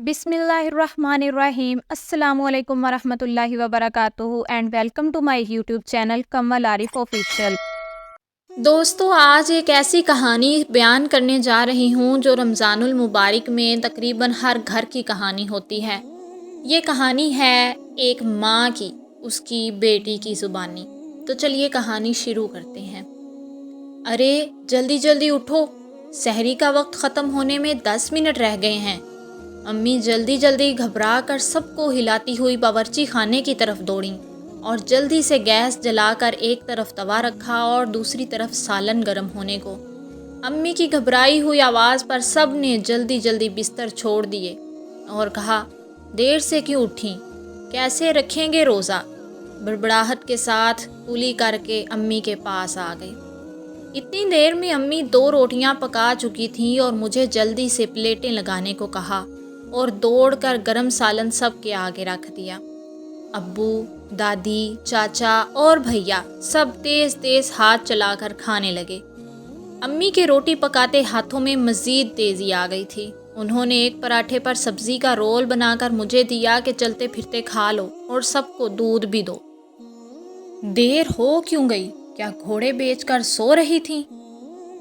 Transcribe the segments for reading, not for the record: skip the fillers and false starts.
बिस्मिल्लाहिर्रहमानिर्रहीम। अस्सलामुअलैकुम वरहमतुल्लाहि वबरकातुहू and welcome to my YouTube channel Kamal Arif official. दोस्तों, आज एक ऐसी कहानी बयान करने जा रही हूँ जो रमज़ानुल मुबारक में तकरीबन हर घर की कहानी होती है। ये कहानी है एक माँ की, उसकी बेटी की ज़ुबानी। तो चलिए कहानी शुरू करते हैं। अरे जल्दी जल्दी उठो, सहरी का वक्त ख़त्म होने में 10 मिनट रह गए हैं। अम्मी जल्दी जल्दी घबरा कर सबको हिलाती हुई बावर्ची खाने की तरफ दौड़ी और जल्दी से गैस जलाकर एक तरफ तवा रखा और दूसरी तरफ सालन गर्म होने को। अम्मी की घबराई हुई आवाज़ पर सब ने जल्दी जल्दी बिस्तर छोड़ दिए और कहा, देर से क्यों उठी, कैसे रखेंगे रोज़ा। बड़बड़ाहट के साथ कुली करके अम्मी के पास आ गई। इतनी देर में अम्मी 2 रोटियां पका चुकी थी और मुझे जल्दी से प्लेटें लगाने को कहा और दौड़कर गरम सालन सब के आगे रख दिया। अब्बू, दादी, चाचा और भैया सब तेज तेज हाथ चलाकर खाने लगे। अम्मी के रोटी पकाते हाथों में मज़ीद तेज़ी आ गई थी। उन्होंने एक पराठे पर सब्ज़ी का रोल बनाकर मुझे दिया कि चलते फिरते खा लो और सबको दूध भी दो। देर हो क्यों गई, क्या घोड़े बेचकर सो रही थीं?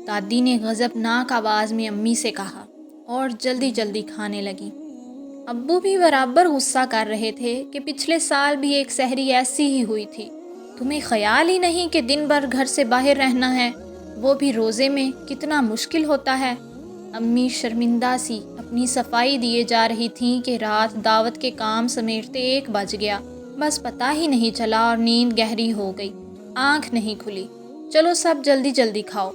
दादी ने गज़बनाक आवाज़ में अम्मी से कहा और जल्दी जल्दी खाने लगी। अब्बू भी बराबर गुस्सा कर रहे थे कि पिछले साल भी एक सहरी ऐसी ही हुई थी। तुम्हें ख्याल ही नहीं कि दिन भर घर से बाहर रहना है, वो भी रोज़े में, कितना मुश्किल होता है। अम्मी शर्मिंदा सी अपनी सफाई दिए जा रही थीं कि रात दावत के काम समेटते 1 बज गया। बस पता ही नहीं चला और नींद गहरी हो गई, आँख नहीं खुली। चलो सब जल्दी जल्दी खाओ।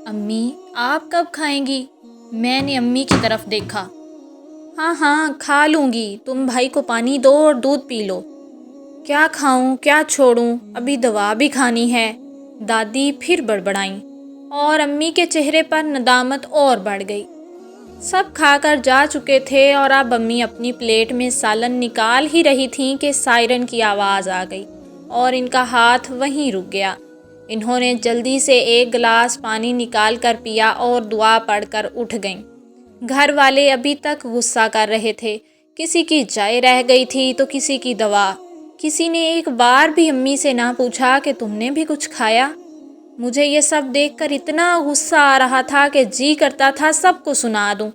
अम्मी, आप कब खाएंगी? मैंने अम्मी की तरफ देखा। हाँ हाँ खा लूँगी, तुम भाई को पानी दो और दूध पी लो। क्या खाऊं क्या छोड़ूं, अभी दवा भी खानी है, दादी फिर बड़बड़ाईं और अम्मी के चेहरे पर नदामत और बढ़ गई। सब खाकर जा चुके थे और अब अम्मी अपनी प्लेट में सालन निकाल ही रही थीं कि सायरन की आवाज़ आ गई और इनका हाथ वहीं रुक गया। इन्होंने जल्दी से 1 गिलास पानी निकाल कर पिया और दुआ पढ़कर उठ गईं। घर वाले अभी तक गुस्सा कर रहे थे। किसी की चाय रह गई थी तो किसी की दवा। किसी ने एक बार भी अम्मी से ना पूछा कि तुमने भी कुछ खाया। मुझे ये सब देखकर इतना गुस्सा आ रहा था कि जी करता था सबको सुना दूं,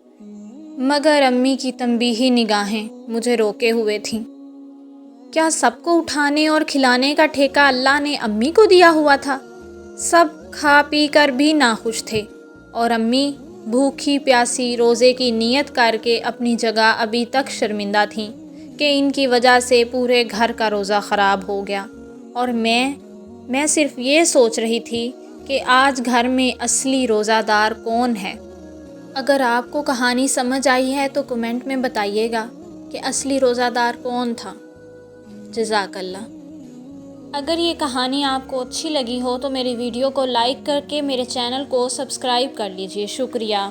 मगर अम्मी की तंबीही निगाहें मुझे रोके हुए थीं। क्या सबको उठाने और खिलाने का ठेका अल्लाह ने अम्मी को दिया हुआ था? सब खा पी कर भी नाखुश थे और अम्मी भूखी प्यासी रोज़े की नीयत करके अपनी जगह अभी तक शर्मिंदा थीं कि इनकी वजह से पूरे घर का रोज़ा ख़राब हो गया। और मैं सिर्फ ये सोच रही थी कि आज घर में असली रोज़ादार कौन है। अगर आपको कहानी समझ आई है तो कमेंट में बताइएगा कि असली रोज़ादार कौन था। जज़ाकल्लाह। अगर ये कहानी आपको अच्छी लगी हो तो मेरी वीडियो को लाइक करके मेरे चैनल को सब्सक्राइब कर लीजिए। शुक्रिया।